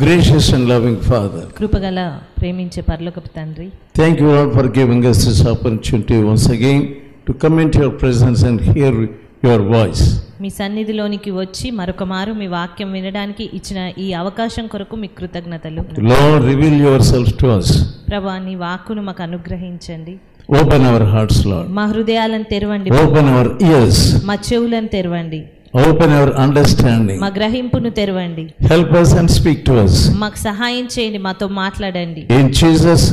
Gracious and loving Father, కృపగల ప్రేమించే పరలోకపు తండ్రి, thank you Lord for giving us this opportunity once again to come into your presence and hear your voice. మీ సన్నిధిలోనికి వచ్చి మరొక మారు మీ వాక్యం వినడానికి ఇచ్చిన ఈ అవకాశం కొరకు మీకు కృతజ్ఞతలు. Lord, reveal yourself to us. ప్రభువా, నీ వాక్కును మాకు అనుగ్రహించండి. Open our hearts, Lord. మా హృదయాలను తెరవండి. Open our ears. మా చెవులను తెరవండి. Open our understanding. మా గ్రహింపును తెరవండి. Help us and speak to us. మాకు సహాయం చేయండి, మాతో మాట్లాడండి. In Jesus'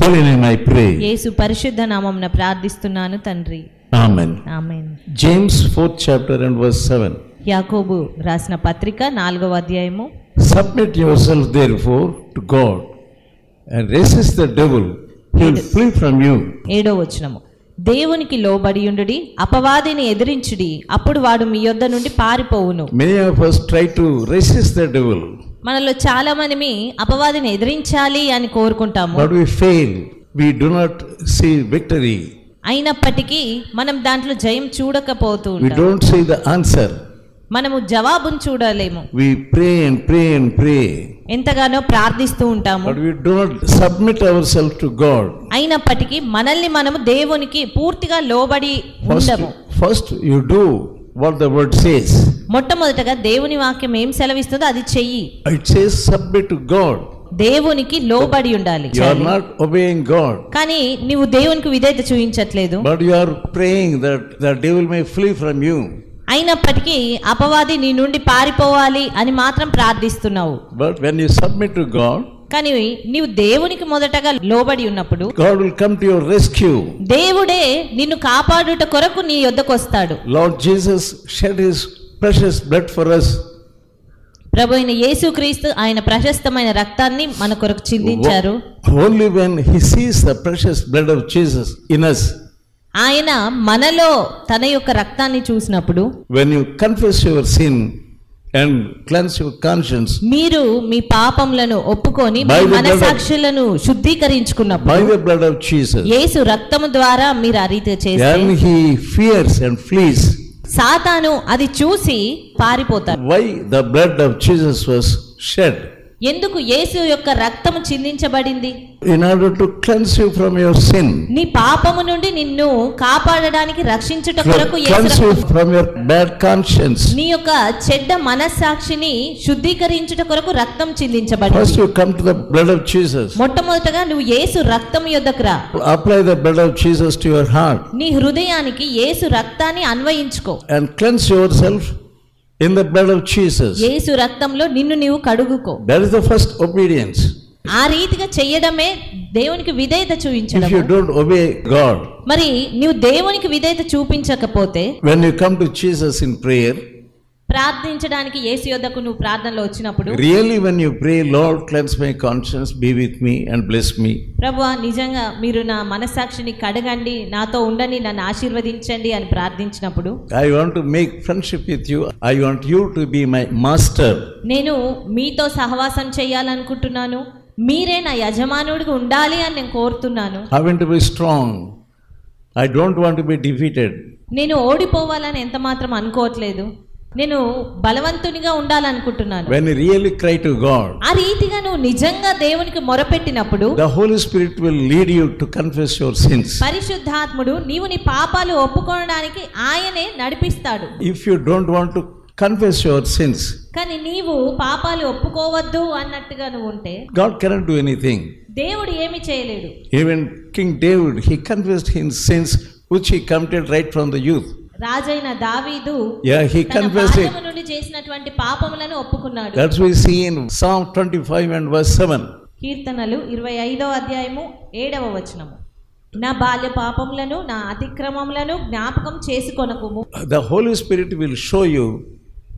holy name I pray. యేసు పరిశుద్ధ నామమున ప్రార్థిస్తున్నాను తండ్రి. Amen. Amen. James 4th chapter and verse 7. యాకోబు రాసిన పత్రిక 4వ అధ్యాయము. Submit yourself therefore to God and resist the devil, he will flee from you. 7వ వచనము. దేవునికి లోబడియుండుడి, అపవాదిని ఎదిరించుడి, అప్పుడు వాడు మీ యొద్ద నుండి పారిపోవును. Many of us try to resist the devil, మనలో చాలా మంది అపవాదిని ఎదిరించాలి అని కోరుకుంటాము, but we fail. We do not see victory. అయినప్పటికీ మనం దాంట్లో జయం చూడకపోతూ We ఉంటాం. don't see the answer. మనము జవాబును చూడలేము. We pray and pray and pray, ఎంతగానో ప్రార్థిస్తూ ఉంటాము, but we do not submit ourselves to God. అయినప్పటికీ మనల్ని మనము దేవునికి పూర్తిగా లోబడి ఉండము. First you do what the word says. మొట్టమొదటగా దేవుని వాక్యం ఏం సెలవిస్తుందో అది చెయ్యి. It says submit to God. దేవునికి లోబడి ఉండాలి. You are not obeying God, కానీ నీవు దేవునికి విధేయత చూపించట్లేదు, but you are praying that the devil may flee from you. అయినప్పటికీ అపవాది నీ నుండి పారిపోవాలి అని మాత్రం ప్రార్థిస్తున్నావు. But when you submit to God, కానీ నీవు దేవునికి మొదటగా లోబడి ఉన్నప్పుడు God will come to your rescue. దేవుడే నిన్ను కాపాడుట కొరకు నీ యొద్దకు వస్తాడు. Lord Jesus shed his precious blood for us. ప్రభు అయిన యేసుక్రీస్తు ఆయన ప్రశస్తమైన రక్తాన్ని మన కొరకు చిందించారు. Only when he sees the precious blood of Jesus in us, ఆయన మనలో తన యొక్క రక్తాన్ని చూసినప్పుడు, when you confess your sin and cleanse your conscience మీరు మీ పాపములను ఒప్పుకొని మీ మనసాక్షులను శుద్ధీకరించుకున్నప్పుడు, by the blood of Jesus, యేసు రక్తము ద్వారా మీరు ఆ రీతిగా చేస్తే, then he fears and flees. సాతాను అది చూసి పారిపోతాడు. Why the blood of Jesus was shed? ఎందుకు యేసు యొక్క రక్తము చిందించబడింది? In order to cleanse you from your sin, నీ పాపము నుండి నిన్ను కాపాడడానికి రక్షించుట కొరకు cleanse you from your bad conscience. నీ యొక్క చెడ్డ మనస్సాక్షిని శుద్ధీకరించుట కొరకు రక్తం చిందించబడింది. First you come to the blood of Jesus. మొట్టమొదటగా నువ్వు యేసు రక్తం యొద్దకు రా. Apply the blood of Jesus to your heart నీ హృదయానికి యేసు రక్తాన్ని అన్వయించుకో. and cleanse yourself in the blood of Jesus. యేసు రక్తంలో నిన్ను నీవు కడుగుకో. That is the first obedience. ఆ రీతిగా చేయడమే దేవునికి విధేయత చూపించడం. If you don't obey God, మరి నీవు దేవునికి విధేయత చూపించకపోతే, when you come to Jesus in prayer, ప్రార్థించడానికి యేసు యొద్దకు నువ్వు ప్రార్థనలో వచ్చినప్పుడు, really when you pray, Lord cleanse my conscience, be with me and bless me, ప్రభువా నిజంగా మీరు నా మనస్సాక్షిని కడగండి, నాతో ఉండండి, నన్ను ఆశీర్వదించండి అని ప్రార్థించినప్పుడు, I want to make friendship with you, I want you to be my master, నేను మీతో సహవాసం చేయాలనుకుంటున్నాను, మీరే నా యజమానుడిగా ఉండాలి అని నేను కోరుతున్నాను. I want to be strong, I don't want to be defeated. నేను ఓడిపోవాలని ఎంత మాత్రం అనుకోవట్లేదు, నేను బలవంతునిగా ఉండాలనుకుంటున్నాను. When you really cry to God, ఆ రీతిగా నువ్వు నిజంగా దేవునికి మొరపెట్టినప్పుడు the Holy Spirit will lead you to confess your sins. పరిశుద్ధాత్ముడు నీవు నీ పాపాలు ఒప్పుకోవడానికి ఆయనే నడిపిస్తాడు. If you don't want to confess your sins, కానీ నీవు పాపాలు ఒప్పుకోవద్దు అన్నట్టుగా నువ్వు ఉంటే God cannot do anything. దేవుడు ఏమి చేయలేడు. Even King David, he confessed his sins which he committed right from the youth. రాజైన దావీదు He తన confessed it. బాల్యము నుండి చేసినటువంటి పాపములను ఒప్పుకున్నాడు. That's we see in Psalm 25 and verse 7. కీర్తనలు 25వ అధ్యాయము 7వ వచనము. నా బాల్య పాపములను నా అతిక్రమములను జ్ఞాపకం చేసుకొనకుము. The Holy Spirit will show you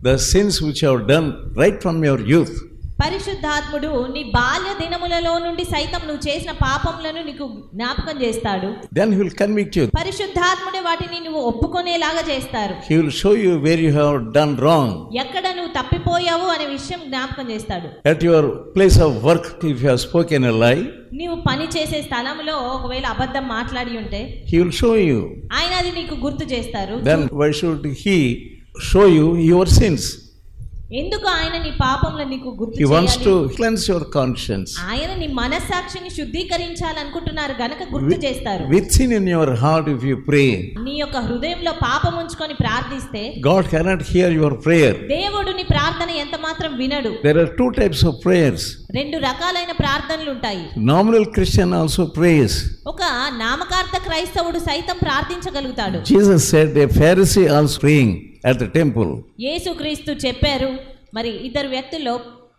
the sins which you have done right from your youth. పరిశుద్ధాత్ముడు నీ బాల్య దినములలో నుండి సైతం నువ్వు చేసిన పాపములను నీకు జ్ఞాపకం చేస్తాడు. Then he will convict you. పరిశుద్ధాత్ముడే వాటిని నువ్వు ఒప్పుకునేలాగా చేస్తారు. He will show you where you have done wrong. ఎక్కడ నువ్వు తప్పిపోయావు అనే విషయం జ్ఞాపకం చేస్తాడు. At your place of work, if you have spoken a lie, నీవు పని చేసే స్థలంలో ఒకవేళ అబద్ధం మాట్లాడి ఉంటే he will show you. ఆయన అది నీకు గుర్తు చేస్తారు. Then why should he show you your sins? ఎందుకు ఆయన నీ పాపములను నీకు గుర్తు He wants చేయాలి? to cleanse your conscience. ఆయన నీ మనస్సాక్షిని శుద్ధీకరించాలనుకుంటున్నారు గనుక గుర్తు చేస్తారు. Within in your heart, if you pray, నీ యొక్క హృదయంలో పాపం ఉంచుకొని ప్రార్థిస్తే God cannot hear your prayer. దేవుడు నీ ప్రార్థన ఎంత మాత్రం వినడు. There are two types of prayers. రెండు రకాలైన ప్రార్థనలు ఉంటాయి. Nominal Christian also prays. ఒక నామకార్థ క్రైస్తవుడు సైతం ప్రార్థించగలుగుతాడు. Jesus said a Pharisee also praying at the temple. యేసుక్రీస్తు చెప్పారు, మరి ఇద్దరు వ్యక్తుల్లో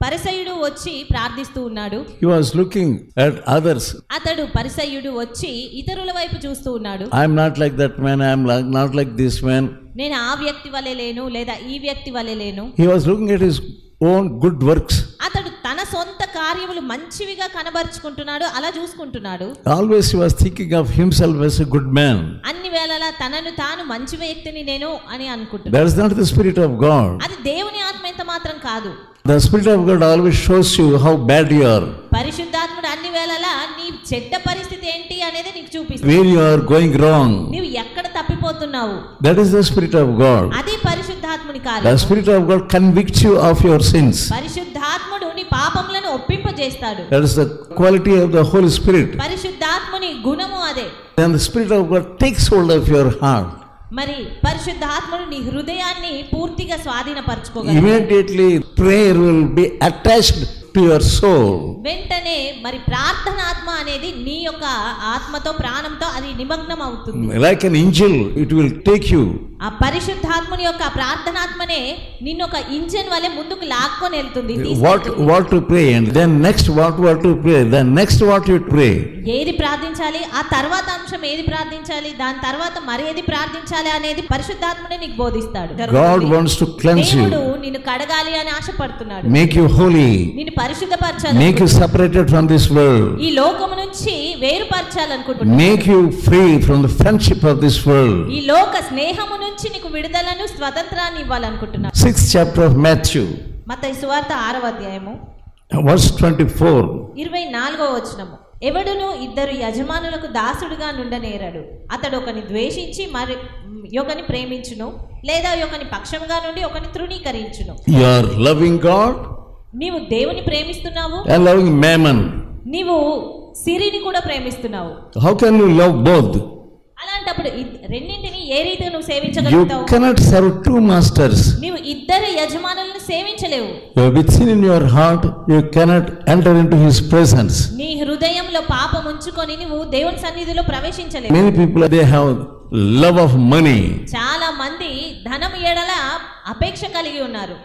పరిసయ్యుడు వచ్చి ప్రార్థిస్తూ ఉన్నాడు. He was looking at others. అతడు పరిసయ్యుడు వచ్చి ఇతరుల వైపు చూస్తూ ఉన్నాడు. I am not like that man, I am not like this man. నేను ఆ వ్యక్తి వలె లేను లేదా ఈ వ్యక్తి వలె లేను. He was looking at his own good works. అతడు తన సొంత కార్యములు మంచివిగా కనబరుచుకుంటున్నాడు, అలా చూసుకుంటున్నాడు. Always he was thinking of himself as a good man. అన్ని వేళలా తనను తాను మంచి వ్యక్తిని నేను అని అనుకుంటున్నాడు. That is not the Spirit of God. అది దేవుని ఆత్మ ఎంత మాత్రం కాదు. The Spirit of God always shows you how bad you are, పరిశుద్ధాత్ముడు అన్ని వేళలా నీ చెడ్డ పరిస్థితి ఏంటి అనేది నీకు చూపిస్తాడు. where you are going wrong. నీవు ఎక్కడ తప్పిపోతున్నావు. That is the Spirit of God. అది పరిశుద్ధాత్ముని The కార్యం. Spirit of God convicts you of your sins. పరిశుద్ధాత్ముడు నీ పాపములను ఒప్పింపజేస్తాడు. That is the quality of the Holy Spirit. పరిశుద్ధాత్ముని గుణము అదే. Then the Spirit of God takes hold of your heart. మరి పరిశుద్ధాత్ముడు నీ హృదయాన్ని పూర్తిగా స్వాధీనపరచుకోగలడు. Immediately prayer will be attached to your soul. వెంటనే మరి ప్రార్థనాత్మ అనేది నీ యొక్క ఆత్మతో ప్రాణంతో అది నిమగ్నం అవుతుంది. Like an angel, it will take you. ఆ పరిశుద్ధాత్మని యొక్క ప్రార్థనాత్మనే నిన్ను ఒక ఇంజిన్ వలె ముందుకు లాక్కొని వెళ్తుంది. What to pray, and then next what to pray, then next what you pray. ఏది ప్రార్థించాలి, ఆ తర్వాత అంశం ఏది ప్రార్థించాలి, దాని తర్వాత మరేది ప్రార్థించాలి అనేది పరిశుద్ధాత్మనే నీకు బోధిస్తాడు. God wants to cleanse you, దేవుడు నిన్ను కడగాలి అని ఆశపడుతున్నాడు. make you holy, నిన్ను పరిశుద్ధపరచాలి, make you separated from this world, ఈ లోకము నుంచి వేరుపరచాలనుకుంటున్నాడు, make you free from the friendship of this world. ఈ లోక స్నేహము నుంచి నీకు విడుదలను స్వతంత్రాన్ని ఇవ్వాలనుకుంటున్నాడు. 6th chapter of Matthew, మత్తయి సువార్త 6వ అధ్యాయము verse 24. 24వ వచనము. ఎవడును ఇద్దరు యజమానులకు దాసుడుగా నుండనేరడు. అతడు ఒకని ద్వేషించి మరి ఒకని ప్రేమించును, లేదా ఒకని పక్షముగా నుండి ఒకని తృణీకరించును. You are loving God నీవు దేవుని ప్రేమిస్తున్నావు, and loving mammon. నీవు సిరిని కూడా ప్రేమిస్తున్నావు. How can you love both? అలాంటప్పుడు రెండింటిని ఏ రీతిగా నువ్వు You సేవించగలుగుతావు? cannot serve two masters. నీవు ఇద్దరు యజమానులను సేవించలేవు. Within in your heart, you cannot enter into His presence. నీ హృదయంలో పాపం ఉంచుకొని నువ్వు దేవుని సన్నిధిలో ప్రవేశించలేవు. Many people, they have love of money. చాలా మంది ధనం ఎడల అపేక్ష కలిగి ఉన్నారు.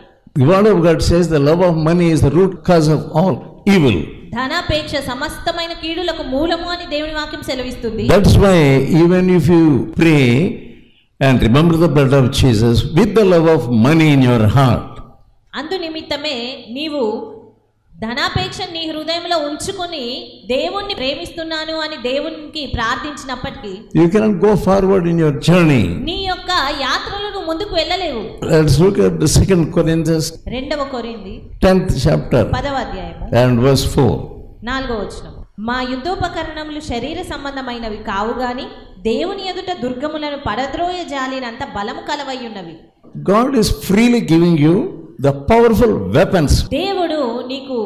The word of God says the love of money is the root cause of all evil. ధనాపేక్ష సమస్తమైన కీడులకు మూలము అని దేవుని వాక్యం సెలవిస్తుంది. That's why even if you pray and remember the blood of Jesus with the love of money in your heart, అందు నిమిత్తమే నీవు ధనాపేక్ష నీ హృదయంలో ఉంచుకొని దేవుణ్ణి ప్రేమిస్తున్నాను అని దేవునికి ప్రార్థించినప్పటికీ you cannot go forward in your journey. నీ యొక్క యాత్రలో నువ్వు ముందుకు వెళ్ళలేవు. Let's look at the 2 Corinthians 2వ కొరింథీ 10th chapter 10వ అధ్యాయము and verse 4. 4వ వచనం. మా యుద్ధోపకరణములు శరీర సంబంధమైనవి కావు గాని దేవుని ఎదుట దుర్గములను పడద్రోయ జాలినంత బలము కలవై ఉన్నవి. God is freely giving you the powerful weapons. దేవుడు నీకు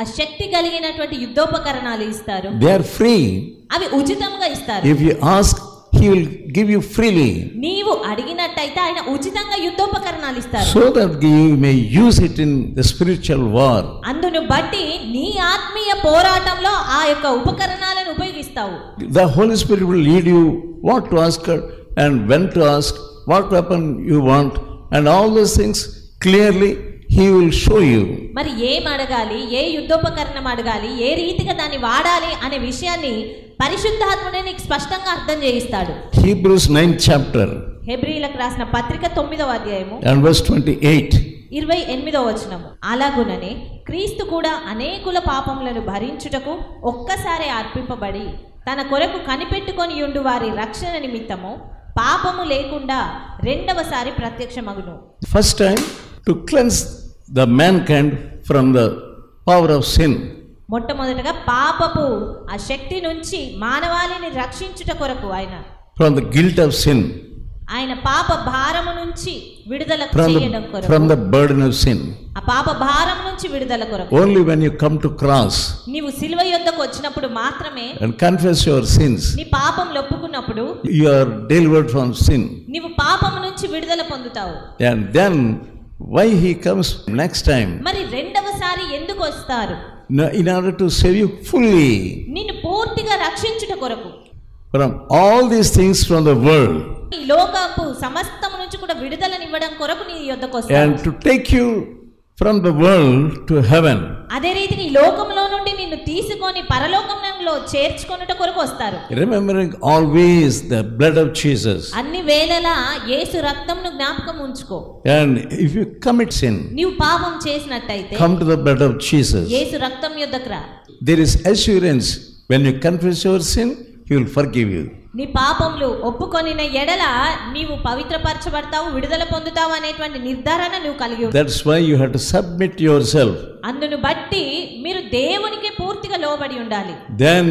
ఆ శక్తి కలిగినటువంటి యుద్ధోపకరణాలు ఇస్తారు. They are free. అవి ఉచితంగా ఇస్తారు. If you ask, He will give you freely, నీవు అడిగినట్టయితే ఆయన ఉచితంగా యుద్ధోపకరణాలు ఇస్తారు. so that you may use it in the spiritual war. అందును బట్టి నీ ఆత్మీయ పోరాటంలో ఆ యొక్క ఉపకరణాలను ఉపయోగిస్తావు. The Holy Spirit will lead you what to ask and when to ask, what weapon you want, and all those things clearly He will show you. మరి ఏం అడగాలి, ఏ యుద్ధోపకరణం అడగాలి, ఏ రీతిగా దాన్ని వాడాలి అనే విషయాన్ని పరిశుద్ధాత్ముడే నీకు స్పష్టంగా అర్థం చేయిస్తాడు. Hebrews 9th chapter హెబ్రీయులకు రాసిన పత్రిక 9వ అధ్యాయము and verse 28. 28వ వచనము. అలాగుననే క్రీస్తు కూడా అనేకుల పాపములను భరించుటకు ఒక్కసారి అర్పింపబడి తన కొరకు కనిపెట్టుకొని యుండు వారి రక్షణ నిమిత్తము పాపము లేకుండా రెండవసారి ప్రత్యక్షమగును. First time to cleanse the mankind from the power of sin. మొట్టమొదటగా పాపపు ఆ శక్తి నుంచి మానవాళిని రక్షించుట కొరకు ఆయన From the guilt of sin. ఆయన పాప భారము నుంచి విడుదల చేయడం కొరకు, from the burden of sin. ఆ పాప భారం నుంచి విడుదల కొరకు. Only when you come to cross నీవు సిలువ యొద్దకు వచ్చినప్పుడు మాత్రమే and confess your sins, నీ పాపం ఒప్పుకున్నప్పుడు you are delivered from sin. నీవు పాపం నుంచి విడుదల పొందుతావు. And then why he comes next time? మరి రెండవసారి ఎందుకు వస్తారు? In order to save you fully నిన్ను పూర్తిగా రక్షించుట కొరకు, from all these things from the world, ఈ లోకపు సమస్తము నుంచి కూడా విడుదలనివ్వడం కొరకు నీ యొద్దకు వస్తాడు. and to take you from the world to heaven. అదే రీతిగా ఈ లోకంలో నుండి నిన్ను తీసుకొని పరలోకంలో చేర్చుకొనుట కొరకు వస్తారు. Remembering always the blood of Jesus. అన్ని వేళలా యేసు రక్తంను జ్ఞాపకం ఉంచుకో. And if you commit sin, నీవు పాపం చేసినట్టయితే come to the blood of Jesus. యేసు రక్తం యొద్దకు రా. There is assurance when you confess your sin, he will forgive you. నీ పాపములు ఒప్పుకొనిన ఎడల నీవు పవిత్రపరచబడతావు, విడుదల పొందుతావు అనేటువంటి నిర్ధారణ నువ్వు కలిగి ఉంటావు. That's why you have to submit yourself. అందును బట్టి మీరు దేవునికి పూర్తిగా లోబడి ఉండాలి. Then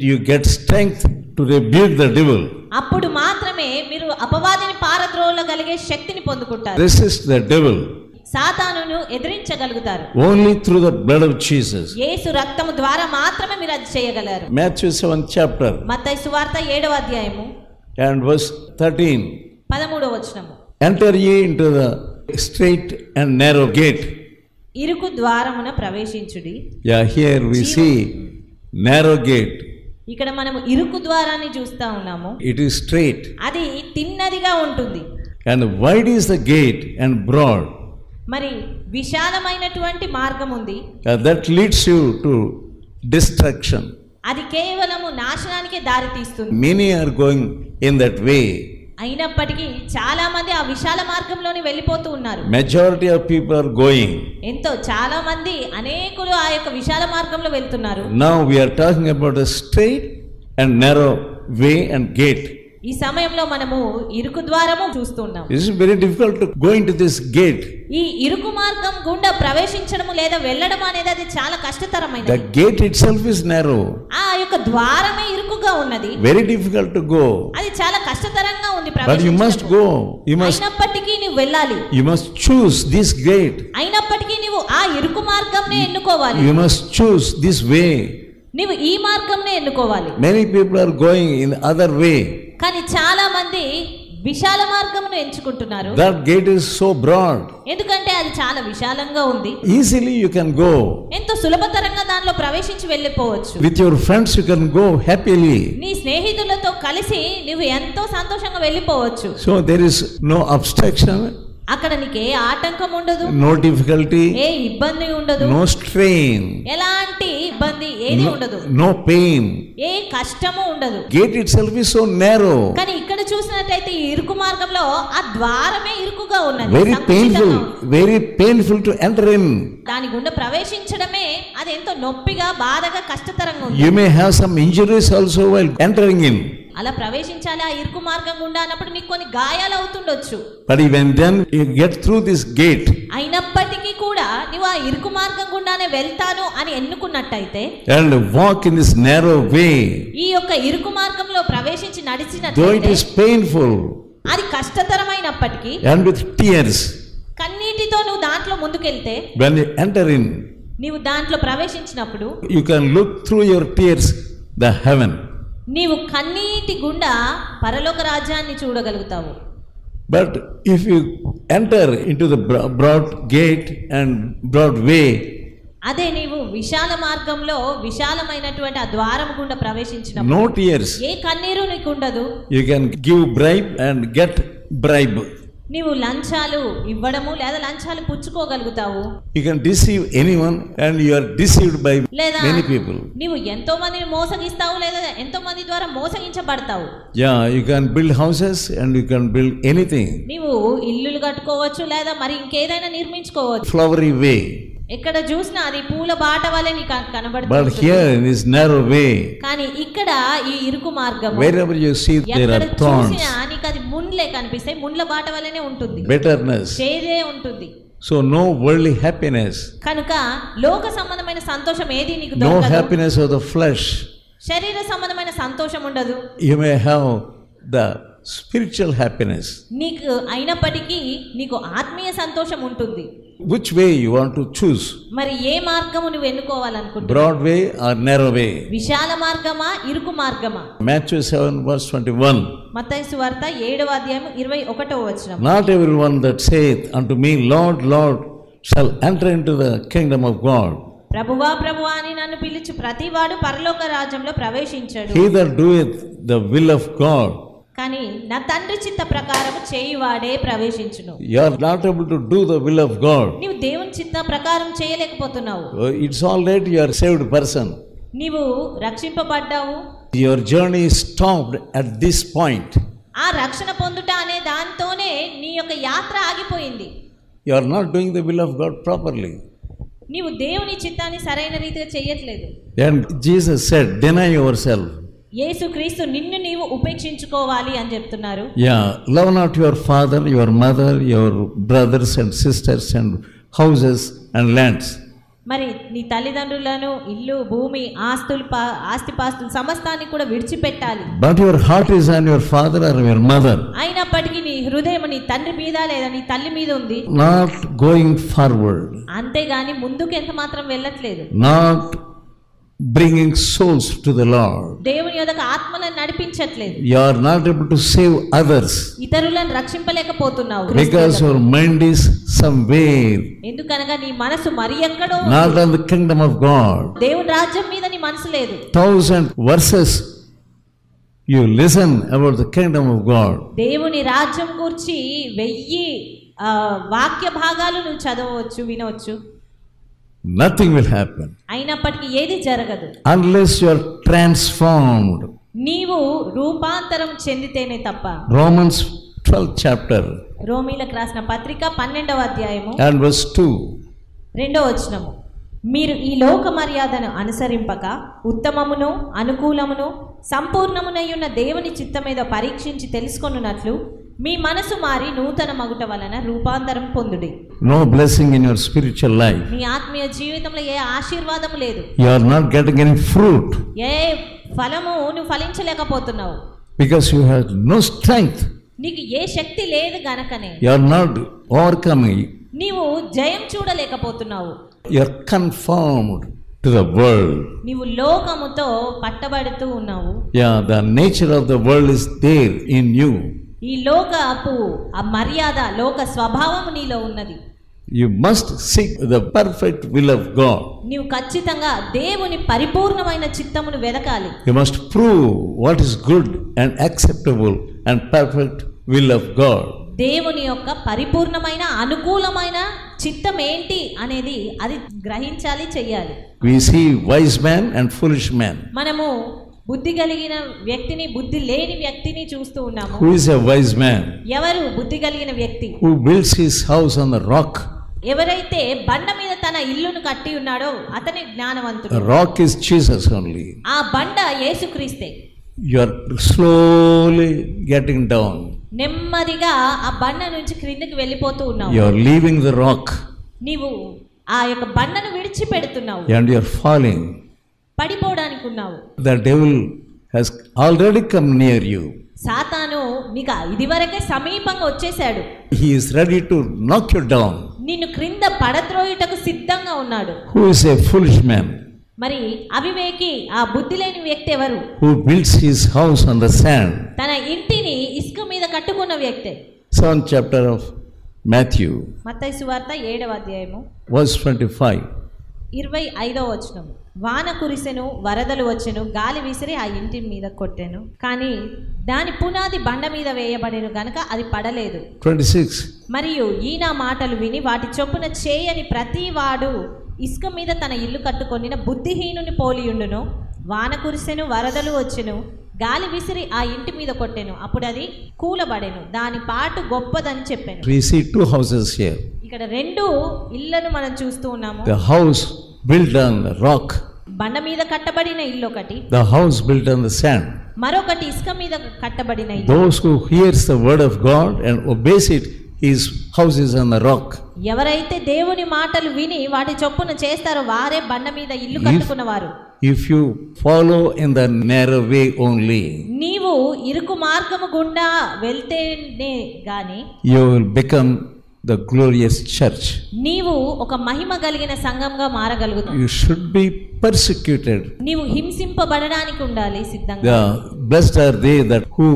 you get strength to rebuke the devil. అప్పుడు మాత్రమే మీరు అపవాదిని పారద్రోలగలిగే శక్తిని పొందుకుంటారు. Resist the devil. సాతానును ఎదిరించగలుగుతారు. Only through the blood of Jesus. యేసు రక్తము ద్వారా మాత్రమే మీరు అది చేయగలరు. Matthew 7th chapter మత్తయి సువార్త 7వ అధ్యాయము and verse 13. 13వ వచనము. Enter ye into the straight and narrow gate. ఇరుకు ద్వారమున ప్రవేశించుడి. Yeah, here we see narrow gate. ఇక్కడ మనము ఇరుకు ద్వారాన్ని చూస్తా ఉన్నాము. It is straight. అది తిన్నదిగా ఉంటుంది. And wide is the gate and broad. మరి విశాలమైనటువంటి మార్గం ఉంది. That leads you to destruction. అది కేవలము నాశనానికే దారి తీస్తుంది. Many are going in that way. అయినప్పటికీ చాలా మంది ఆ విశాల మార్గంలోనే వెళ్ళిపోతూ ఉన్నారు. Majority of people are going. చాలా మంది అనేకులు ఆ యొక్క విశాల మార్గంలో వెళ్తున్నారు. Now we are talking about a straight and narrow way and gate. ఈ సమయంలో మనము ఇరుకు ద్వారము చూస్తున్నాం. It is very difficult to go into this gate. ఈ ఇరుకు మార్గం గుండా ప్రవేశించడం లేదా వెళ్ళడం అనేది అది చాలా కష్టతరమైనది. The gate itself is narrow. ఆ యొక్క ద్వారమే ఇరుకుగా ఉన్నది. Very difficult to go. అది చాలా కష్టతరంగా ఉంది ప్రవేశించడం. But you must go. You must. అయినప్పటికీ నీవు వెళ్ళాలి. You must choose this gate. అయినప్పటికీ నీవు ఆ ఇరుకు మార్గంనే ఎన్నుకోవాలి. You must choose this way. నీవు ఈ మార్గంనే ఎన్నుకోవాలి. Many people are going in other way. కానీ చాలా మంది విశాల మార్గమును ఎంచుకుంటున్నారు. That gate is so broad. ఎందుకంటే అది చాలా విశాలంగా ఉంది. Easily you can go. ఎంతో సులభతరంగా దానిలో ప్రవేశించి వెళ్ళిపోవచ్చు. With your friends you can go happily. నీ స్నేహితులతో కలిసి నువ్వు ఎంతో సంతోషంగా వెళ్ళిపోవచ్చు. So there is no obstruction. అక్కడ నీకు ఏ ఆటంకం ఉండదు. No difficulty. ఏ ఇబ్బంది ఉండదు. No strain. ఎలాంటి ఇబ్బంది ఏది ఉండదు. No pain. ఏ కష్టము ఉండదు. Gate itself is so narrow. కానీ ఇక్కడ చూసినట్లయితే ఈ ఇరుకు మార్గంలో ఆ ద్వారమే ఇరుకుగా ఉన్నది. Very painful to enter in. దాని గుండా ప్రవేశించడమే అది ఎంతో నొప్పిగా, బాధగా, కష్టతరంగా ఉంది. You may have some injuries also while entering in. అలా ప్రవేశించాలి ఆ ఇరుకు మార్గం గుండా అన్నప్పుడు నీకు కొన్ని గాయాలు అవుతుండొచ్చు. But even then you get through this gate. అయినప్పటికీ కూడా నువ్వు ఆ ఇరుకు మార్గం గుండానే వెళ్తాను అని ఎన్నుకున్నట్టయితే and walk in this narrow way. ఈ యొక్క ఇరుకు మార్గంలో ప్రవేశించి నడిచినట్లయితే though it is painful, అది కష్టతరమైనప్పటికీ and with tears, కన్నీటితో నువ్వు దాంట్లో ముందుకెళ్తే when you enter in, నీవు దాంట్లో ప్రవేశించినప్పుడు you can look through your tears the heaven. నీవు కన్నీటి గుండా పరలోక రాజ్యాన్ని చూడగలుగుతావు. But if you enter into the broad gate and broad way, అదే నీవు విశాల మార్గంలో విశాలమైనటువంటి ఆ ద్వారం గుండా ప్రవేశించినప్పుడు no tears, ఏ కన్నీరు నీకు ఉండదు. you can give bribe and get bribe. నీవు లంచాలు ఇవ్వడము లేదా లంచాలు పుచ్చుకోగలుగుతావు. You can deceive anyone and you are deceived by many people. నీవు ఎంతో మందిని మోసగిస్తావు లేదా ఎంతో మంది ద్వారా మోసగించబడతావు. Yeah, you can build houses and you can build anything. నీవు ఇల్లులు కట్టుకోవచ్చు లేదా మరి ఇంకేదైనా నిర్మించుకోవచ్చు. Flowery way. ఎక్కడ చూసినా అది పూల బాట వలె నీకు కనబడుతుంది. But here in this narrow way, కానీ ఇక్కడ ఈ ఇరుకు మార్గం wherever you see there are thorns. చూసినా నీకు అది ముండ్లే కనిపిస్తాయి. ముండ్ల బాట వలెనే ఉంటుంది. Bitterness. చేదే ఉంటుంది. So no worldly happiness. కనుక లోక సంబంధమైన సంతోషం ఏది నీకు No దొరకదు. happiness of the flesh. శరీర సంబంధమైన సంతోషం ఉండదు. You may have the spiritual happiness. నీకు అయినప్పటికీ నీకు ఆత్మీయ సంతోషం ఉంటుంది. Which way you want to choose? మరి ఏ మార్గము నువ్వు ఎన్నుకోవాలనుకుంటున్నావు? Broad way or narrow way? విశాల మార్గమా ఇరుకు మార్గమా? Matthew 7 verse 21. మత్తయి సువార్త 7వ అధ్యాయం 21వ వచనం. Not everyone that saith unto me, Lord, Lord, shall enter into the kingdom of God. ప్రభువా ప్రభువా అని నన్ను పిలుచు ప్రతివాడు పరలోక రాజ్యంలో ప్రవేశించడు. He that doeth the will of God. కానీ నా తండ్రి చిత్త ప్రకారము చేయువాడే ప్రవేశించును. You are not able to do the will of God. నీవు దేవుని చిత్త ప్రకారం చేయలేకపోతున్నావు. It's all right, you are saved person. నీవు రక్షింపబడ్డావు. Your journey is stopped at this point. ఆ రక్షణ పొందుట అనే దాంతోనే నీ యొక్క యాత్ర ఆగిపోయింది. You are not doing the will of God properly. నీవు దేవుని చిత్తాన్ని సరైన రీతిగా చేయట్లేదు. And Jesus said, deny yourself. యేసుక్రీస్తు నిన్ను నీవు ఉపేక్షించుకోవాలి అని చెప్తున్నారు. Yeah, love not your father, your mother, your brothers and sisters and houses and lands. మరి నీ తల్లిదండ్రులను, ఇల్లు, భూమి, ఆస్తిపాస్తులు సమస్తాన్ని కూడా విడిచిపెట్టాలి. But your heart is on your father or your mother. అయినప్పటికీ నీ హృదయం నీ తండ్రి మీద లేదా నీ తల్లి మీద ఉంది. Not going forward. అంతేగాని ముందుకు ఎంత మాత్రం వెళ్ళట్లేదు. Not bringing souls to the Lord. దేవుని యొద్దకు ఆత్మలను నడిపించట్లేదు. You are not able to save others. ఇతరులను రక్షింపలేకపోతున్నావు. Because your mind is somewhere. ఎందుకనగా నీ మనసు మరి ఎక్కడో. Not on the kingdom of God. దేవుని రాజ్యం మీద నీ మనసు లేదు. 1000 verses you listen about the kingdom of God. దేవుని రాజ్యం గురించి 1000 వాక్య భాగాలు నువ్వు చదవచ్చు, వినవచ్చు. Nothing will happen. అయినప్పటికీ ఏది జరగదు. Unless you are transformed. నీవు రూపాంతరం చెందితేనే తప్ప. Romans 12th chapter. రోమీలకు రాసిన పత్రిక 12వ అధ్యాయము and verse 2. 2వ వచనము. మీరు ఈ లోక మర్యాదను అనుసరింపక ఉత్తమమును అనుకూలమును సంపూర్ణమునయ్యున్న దేవుని చిత్తమేదో పరీక్షించి తెలుసుకొనున్నట్లు మీ మనసు మారి నూతన మగుట వలన రూపాంతరం పొందుడి. No blessing in your spiritual life. నీ ఆత్మీయ జీవితంలో ఏ ఆశీర్వాదము లేదు. You are not getting any fruit. ఏ ఫలము నువ్వు ఫలించలేకపోతున్నావు. Because you have no strength. నీకు ఏ శక్తి లేదు గనకనే. You are not overcoming. నీవు జయం చూడలేకపోతున్నావు. You are conformed to the world. నీవు లోకముతో పట్టబడుతూ ఉన్నావు. Yeah, the nature of the world is there in you. ఈ లోకపు ఆ మర్యాద, లోక స్వభావము నీలో ఉన్నది. You must seek the perfect will of God. నీవు ఖచ్చితంగా దేవుని పరిపూర్ణమైన చిత్తమును వెదకాలి. You must prove what is good and acceptable and perfect will of God. దేవుని యొక్క పరిపూర్ణమైన అనుకూలమైన చిత్తం ఏంటి అనేది అది గ్రహించాలి, చెయ్యాలి. We see wise man and foolish man. మనము బుద్ధి కలిగిన వ్యక్తిని, బుద్ధి లేని వ్యక్తిని చూస్తూ ఉన్నాము. Who is a wise man? ఎవరు బుద్ధి కలిగిన వ్యక్తి? Who builds his house on the rock. ఎవరైతే బండ మీద తన ఇల్లును కట్టి ఉన్నాడో అతని జ్ఞానవంతుడు. The rock is Jesus only. ఆ బండ యేసుక్రీస్తే. You are slowly getting down. నెమ్మదిగా ఆ బండ నుంచి క్రిందకి వెళ్ళిపోతూ ఉన్నావు. You are leaving the rock. నీవు ఆ యొక్క బండను విడిచిపెడుతున్నావు. And you are falling. పడిపోవడానికి ఉన్నావు. The devil has already come near you. సాతాను నీకు ఇదివరకే సమీపంగా వచ్చేసాడు. He is ready to knock you down. నిన్ను క్రింద పడద్రోయుటకు సిద్ధంగా ఉన్నాడు. Who is a foolish man? మరి అవివేకి, ఆ బుద్ధి లేని వ్యక్తి ఎవరు? Who builds his house on the sand. తన ఇంటిని ఇసుక మీద కట్టుకున్న వ్యక్తి. 7th chapter of Matthew. మత్తయి సువార్త 7వ అధ్యాయము verse 25. 25వ వచనం. వాన కురిసెను, వరదలు వచ్చెను, గాలి విసిరి ఆ ఇంటి మీద కొట్టెను, కానీ దాని పునాది బండ మీద వేయబడెను గనుక అది పడలేదు. 26. మరియు ఈ నా మాటలు విని వాటి చొప్పున చేయని ప్రతి వాడు ఇసుక మీద తన ఇల్లు కట్టుకొనిన బుద్ధిహీనుని పోలియుండును. వాన కురిసెను, వరదలు వచ్చెను, గాలి విసిరి ఆ ఇంటి మీద కొట్టెను, అప్పుడు అది కూలబడెను, దాని పాటు గొప్పదని చెప్పాను. We see two houses here. ఇక్కడ 2 ఇళ్లను మనం చూస్తూ ఉన్నాము. The house built on the rock. బండ మీద కట్టబడిన ఇల్లు ఒకటి, The house built on the sand. మరొకటి ఇసుక మీద కట్టబడిన ఇల్లు. Those who hears the word of God and obeys it, his house is on the rock. ఎవరైతే దేవుని మాటలు విని వాటి చొప్పున చేస్తారో వారే బండ మీద ఇల్లు కట్టుకున్నవారు. If you follow in the narrow way only, నీవు ఇరుకు మార్గము గుండా వెళ్తేనే గాని you will become the glorious church. నీవు ఒక మహిమ కలిగిన సంఘంగా మారగలుగుతావు. You should be persecuted. నీవు హింసింపబడడానికి ఉండాలి సిద్ధంగా. The blessed are they that who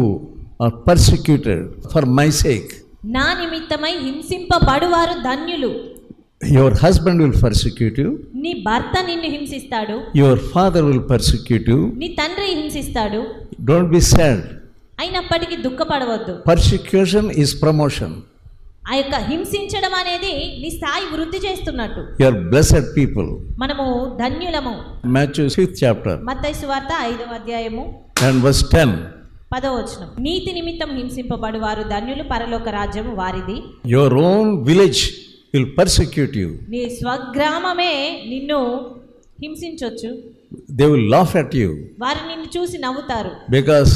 are persecuted for my sake. నా నిమిత్తమై హింసింపబడువారు ధన్యులు. Your husband will persecute you. నీ భర్త నిన్ను హింసిస్తాడు. Your father will persecute you. నీ తండ్రి హింసిస్తాడు. Don't be sad. అయినప్పటికీ దుఃఖపడవద్దు. Persecution is promotion. ఆ యొక్క హింసించడం అనేది నీ స్థాయి వృద్ధి చేస్తున్నట్టు. You are blessed people. మనము ధన్యులము. Matthew 6th chapter మత్తయి సువార్త 5వ అధ్యాయము and verse 10. 10వ వచనం. నీతి నిమిత్తం హింసింపబడువారు ధన్యులు, పరలోక రాజ్యము వారిది. Your own village will persecute you. నీ స్వగ్రామమే నిన్ను హింసించొచ్చు. They will laugh at you వారు నిన్ను చూసి నవ్వుతారు. because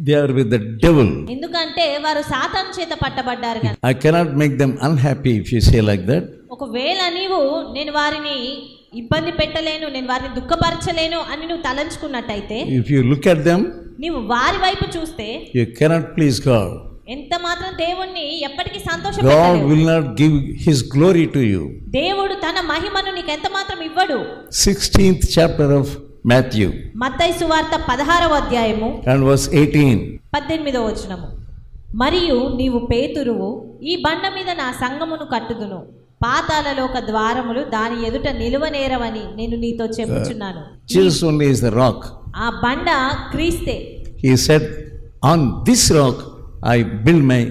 they are with the devil. ఎందుకంటే వారు సాతాను చేత పట్టబడ్డారు కనుక. I cannot make them unhappy if you say like that. ఒకవేళ నీవు నేను వారిని ఇబ్బంది పెట్టలేను, నేను వారిని దుఃఖపరచలేను అని నువ్వు తలంచుకున్నట్టయితే, If you look at them, నీవు వారి వైపు చూస్తే you cannot please God. ఎంత మాత్రం దేవుణ్ణి ఎప్పటికీ God సంతోషపెట్టలేవు. will not give his glory to you. దేవుడు తన మహిమను నీకు ఎంత మాత్రం ఇవ్వడు. 16th chapter of Matthew మత్తయి సువార్త 16వ అధ్యాయము and verse 18. 18వ వచనము. మరియు నీవు పేతురువు, ఈ బండ మీద నా సంఘమును కట్టుదును, పాతాళలోక ద్వారములు దాని ఎదుట నిలువనేరవని నేను నీతో చెప్పుచున్నాను. Jesus only is the rock. ఆ బండ క్రీస్తే. He said, on this rock I build my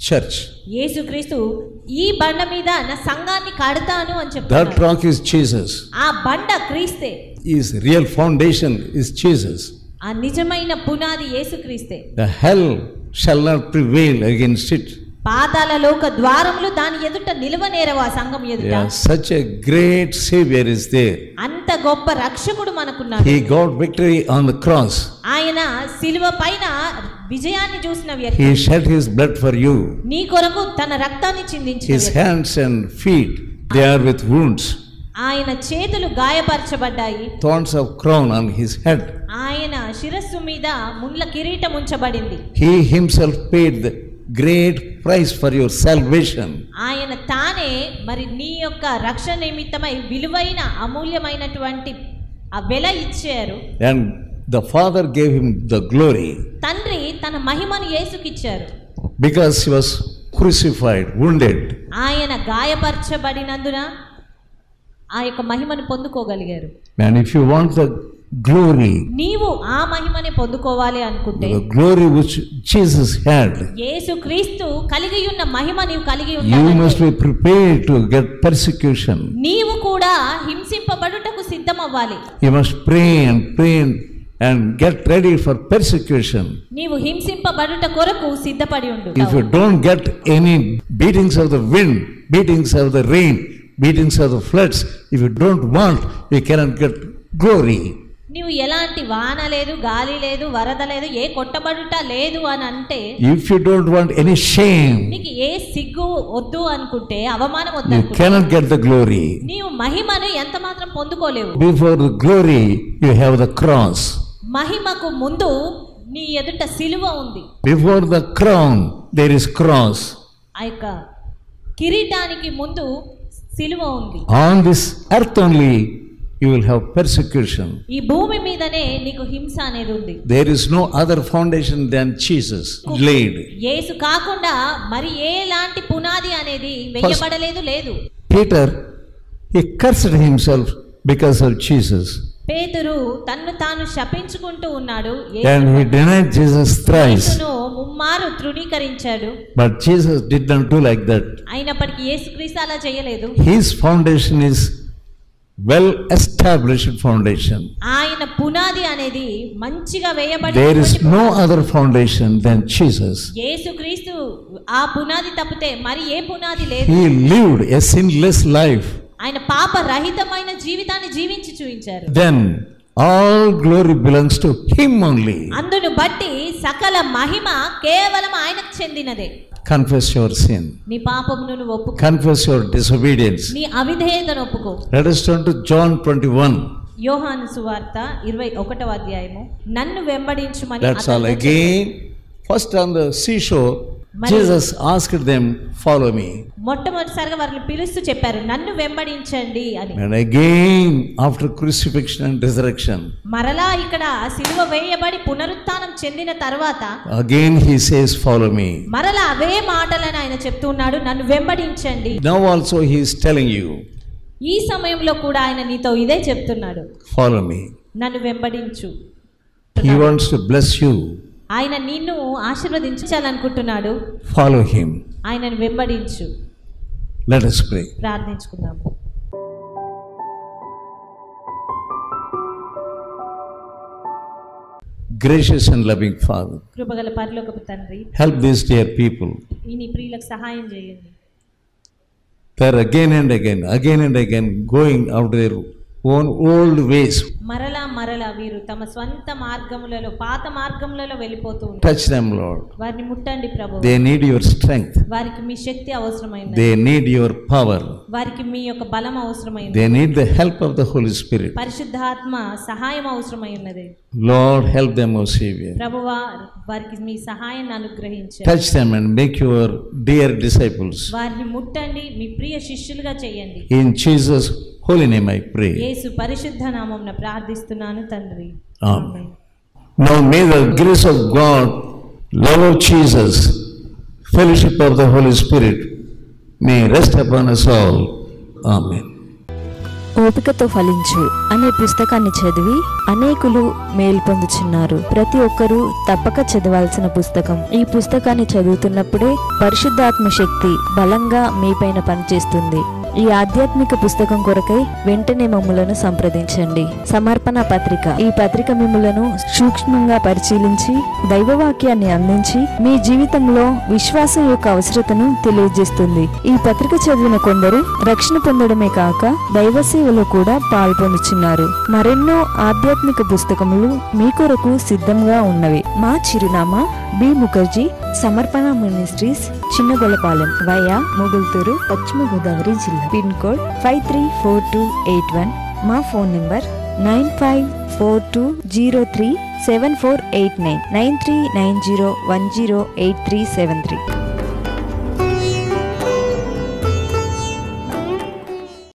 church. యేసుక్రీస్తు ఈ బండ మీద నా సంఘాన్ని కడతాను అని That చెప్తున్నాడు. rock is Jesus. ఆ బండ క్రీస్తే. His real foundation is Jesus. ఆ నిజమైన పునాది యేసుక్రీస్తే. The hell shall not prevail against it. పాతాళలోక ద్వారములు దాని ఎదుట నిలువనేరవా సంఘం ఎదుట. Yeah, such a great Savior is there. అంత గొప్ప రక్షకుడు మనకున్నాడు. He got victory on the cross. ఆయన సిలువ పైన విజయాన్ని చూసిన వ్యక్తి. He shed his blood for you. నీ కొరకు తన రక్తాన్ని చిందించిన His వ్యక్తి. hands and feet, they are with wounds. ఆయన చేతులు గాయపరచబడ్డాయి. Thorns of crown on his head. ఆయన శిరస్సు మీద ముళ్ళ కిరీటం ఉంచబడింది. He himself paid the great price for your salvation. ఆయన తానే మరి నీ యొక్క రక్షణ నిమిత్తమై విలువైన అమూల్యమైనటువంటి ఆ వెల ఇచ్చారు. And the Father gave him the glory తండ్రి తన మహిమను యేసుకిచ్చారు. because he was crucified, wounded. ఆయన గాయపరచబడినందున ఆ యొక్క మహిమను పొందుకోగలిగారు. And if you want the glory, నీవు ఆ మహిమని పొందుకోవాలి అనుకుంటే, the glory which Jesus had, యేసుక్రీస్తు కలిగి ఉన్న మహిమ నీవు కలిగి you must ఉండాలి. be prepared to get persecution. నీవు కూడా హింసింపబడుటకు సిద్ధమవ్వాలి. You must pray and get ready for persecution. నీవు హింసింపబడుట కొరకు సిద్ధపడి ఉండు. If you don't get any beatings of the wind, beatings of the rain, beatings of the floods, if you don't want, you cannot get glory. నీవు ఎలాంటి వాన లేదు, గాలి లేదు, వరద లేదు, ఏ కొట్టబడుట లేదు అని అంటే, If you don't want any shame, నీకు ఏ సిగ్గు వద్దు అనుకుంటే, అవమానం వద్దు you అనుకుంటే, cannot get the glory. నీవు మహిమను ఎంత మాత్రం పొందుకోలేవు. Before the glory, you have the cross. మహిమకు ముందు నీ ఎదుట సిలువ ఉంది. Before the crown, there is cross. ఆ యొక్క కిరీటానికి ముందు సిలువ ఉంది. On this earth only, you will have persecution. ఈ భూమి మీదనే నీకు హింస అనేది ఉంది. There is no other foundation than Jesus laid. యేసు కాకుండా మరి ఎలాంటి పునాది అనేది వేయబడలేదు లేదు. Peter, he cursed himself because of Jesus. పేతురు తన్ను తాను శపించుకుంటూ ఉన్నాడు. And he denied Jesus thrice. యేసును ముమ్మారు తృణీకరించాడు. But Jesus did not do like that. అయినప్పటికీ యేసుక్రీస్తు అలా చేయలేదు. His foundation is well established foundation. ఆయన పునాది అనేది మంచిగా వేయబడి, There is no other foundation than Jesus. యేసుక్రీస్తు ఆ పునాది తప్పితే మరి ఏ పునాది లేదు. He lived a sinless life. ఆయన పాప రహితమైన జీవితాన్ని జీవించి చూపించారు. Then all glory belongs to him only. అందును బట్టి సకల మహిమ కేవలం ఆయనకు చెందినదే. Confess your sin. నీ పాపమును నువ్వు ఒప్పుకో. Confess your disobedience. నీ అవిధేయతను ఒప్పుకో. Let us turn to John 21. యోహాను సువార్త 21వ అధ్యాయము. నన్ను వెంబడించుమని That's all. Again, first on the seashore, Jesus asked them, follow me. మొట్టమొదటిసారిగా వారిని పిలుస్తూ చెప్పారు, నన్ను వెంబడించండి అని. And again, after crucifixion and resurrection, మరలా ఇక్కడ సిలువ వేయబడి పునరుత్థానం చెందిన తర్వాత again he says, follow me. మరలా అవే మాటలను ఆయన చెప్తున్నాడు, నన్ను వెంబడించండి. Now also he is telling you, ఈ సమయంలో కూడా ఆయన నీతో ఇదే చెప్తున్నాడు, follow me. నన్ను వెంబడించు. He wants to bless you. ఆయన నిన్ను ఆశీర్వదించాలనుకుంటున్నాడు. Follow him. ఆయనను వెంబడించు. Let us pray. ప్రార్థించుకుందాము. Gracious and loving Father, కృపగల పరలోకపు తండ్రి, help these dear people. ఈ నీ ప్రియులకు సహాయం చేయండి. They're again and again going out their own old ways. మరలా వీరు తమ స్వంత మార్గములలో పాత మార్గములలో వెళ్ళిపోతూ ఉంటారు. Touch them, Lord. వారిని ముట్టండి ప్రభు. They need your strength. వారికి మీ శక్తి అవసరమైనది. They need your power. వారికి మీ యొక్క బలం అవసరమైనది. They need the help of the Holy Spirit. పరిశుద్ధాత్మ సహాయం అవసరమైనది. Lord, help them, O Savior. ప్రభువా, వారికి మీ సహాయాన్ని అనుగ్రహించండి. Touch them and make your dear disciples. వారిని ముట్టండి, మీ ప్రియ శిష్యులుగా చేయండి. In Jesus' holy name I pray. యేసు పరిశుద్ధ నామమున ప్రార్థిస్తున్నాను తండ్రి. Amen. Now may the grace of God, love of Jesus, fellowship of the Holy Spirit may rest upon us all. Amen. ఓపికతో ఫలించు అనే పుస్తకాన్ని చదివి అనేకులు మేలు పొందుచున్నారు. ప్రతి ఒక్కరూ తప్పక చదవాల్సిన పుస్తకం. ఈ పుస్తకాన్ని చదువుతున్నప్పుడే పరిశుద్ధాత్మ శక్తి బలంగా మీపైన పనిచేస్తుంది. ఈ ఆధ్యాత్మిక పుస్తకం కొరకై వెంటనే మమ్ములను సంప్రదించండి. సమర్పణ పత్రిక. ఈ పత్రిక మిమ్ములను సూక్ష్మంగా పరిశీలించి దైవవాక్యాన్ని అందించి మీ జీవితంలో విశ్వాసం యొక్క అవసరతను తెలియజేస్తుంది. ఈ పత్రిక చదివిన కొందరు రక్షణ పొందడమే కాక దైవ సేవలో కూడా పాల్పొందుచున్నారు. మరెన్నో ఆధ్యాత్మిక పుస్తకములు మీ కొరకు సిద్ధంగా ఉన్నవి. మా చిరునామా బి ముఖర్జీ, సమర్పణ మినిస్ట్రీస్, చిన్నగొల్లపాలెం, వయా ముగుల్తూరు, పశ్చిమ గోదావరి జిల్లా. Pin code 534281. మా ఫోన్ నంబర్ 9542037489, 9390108373.